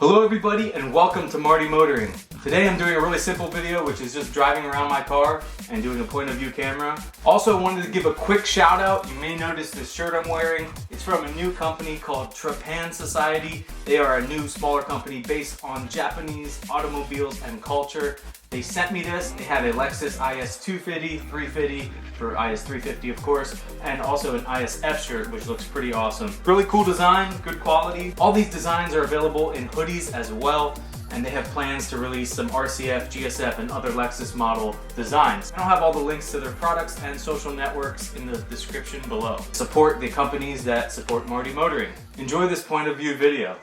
Hello everybody and welcome to Marty Motoring. Today I'm doing a really simple video which is just driving around my car and doing a point of view camera. Also wanted to give a quick shout out. You may notice this shirt I'm wearing. It's from a new company called TRAPAN Society. They are a new smaller company based on Japanese automobiles and culture. They sent me this. They have a Lexus IS 250, 350 for IS 350 of course, and also an ISF shirt which looks pretty awesome. Really cool design, good quality. All these designs are available in hoodies as well, and they have plans to release some RCF, GSF, and other Lexus model designs. I'll have all the links to their products and social networks in the description below. Support the companies that support Marty Motoring. Enjoy this point of view video.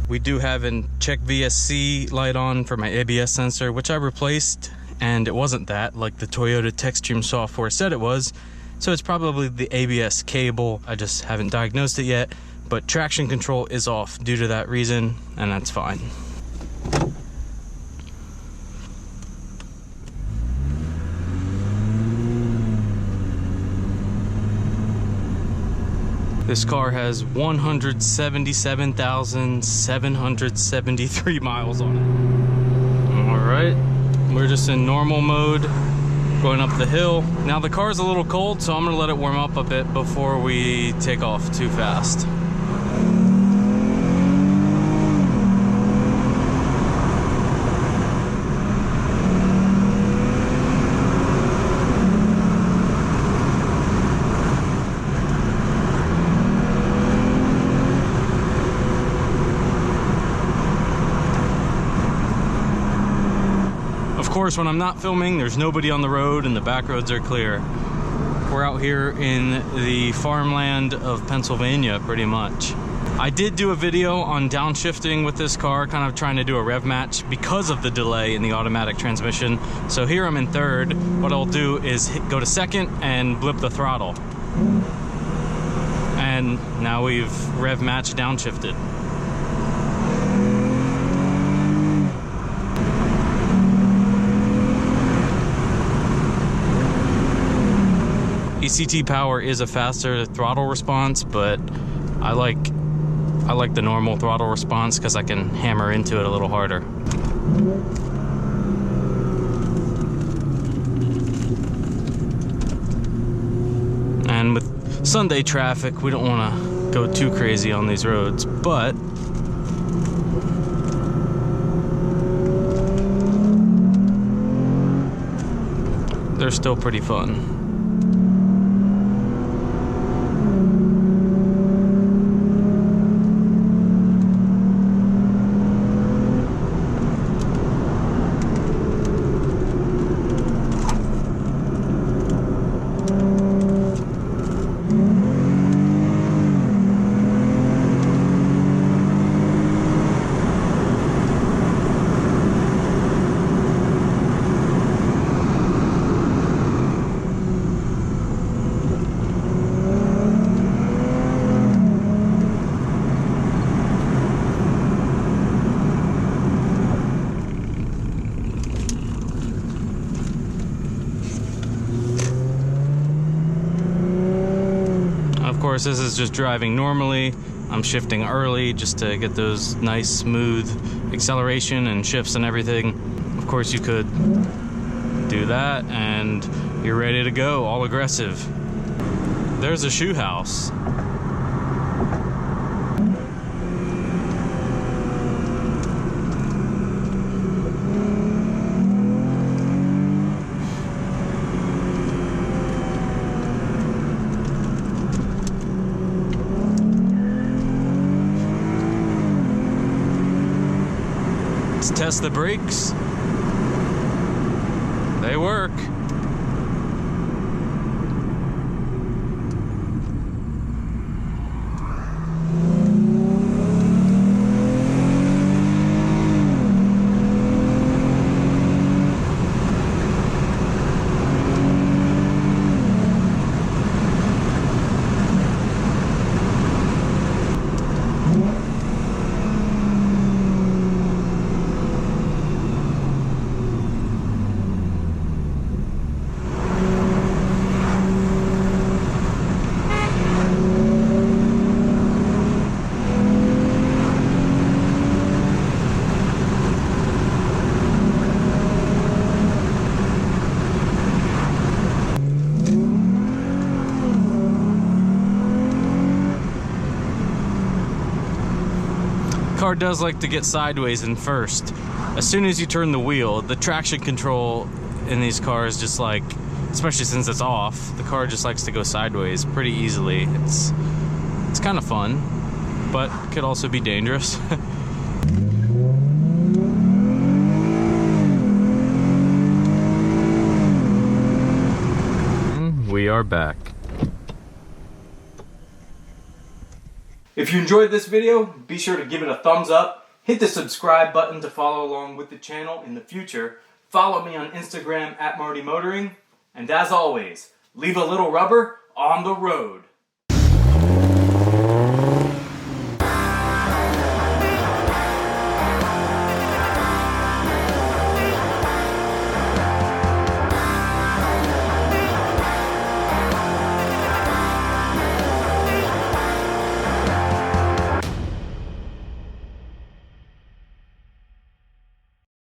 We do have a check VSC light on for my ABS sensor, which I replaced, and it wasn't that, like the Toyota TechStream software said it was. So it's probably the ABS cable. I just haven't diagnosed it yet, but traction control is off due to that reason, and that's fine. This car has 177,773 miles on it. All right, we're just in normal mode, going up the hill. Now the car's a little cold, so I'm gonna let it warm up a bit before we take off too fast. Of course, when I'm not filming, there's nobody on the road and the back roads are clear. We're out here in the farmland of Pennsylvania, pretty much. I did do a video on downshifting with this car, kind of trying to do a rev match because of the delay in the automatic transmission. So here I'm in third. What I'll do is go to second and blip the throttle. And now we've rev matched downshifted. ECT power is a faster throttle response, but I like the normal throttle response because I can hammer into it a little harder. And with Sunday traffic, we don't want to go too crazy on these roads, but they're still pretty fun. Of course, this is just driving normally. I'm shifting early just to get those nice smooth acceleration and shifts and everything. Of course, you could do that and you're ready to go, all aggressive. There's a shoe house. Let's test the brakes. They work. car does like to get sideways in first. As soon as you turn the wheel, the traction control in these cars just like, especially since it's off, the car just likes to go sideways pretty easily. It's kind of fun, but could also be dangerous. We are back. If you enjoyed this video, be sure to give it a thumbs up, hit the subscribe button to follow along with the channel in the future, follow me on Instagram at Marty Motoring, and as always, leave a little rubber on the road.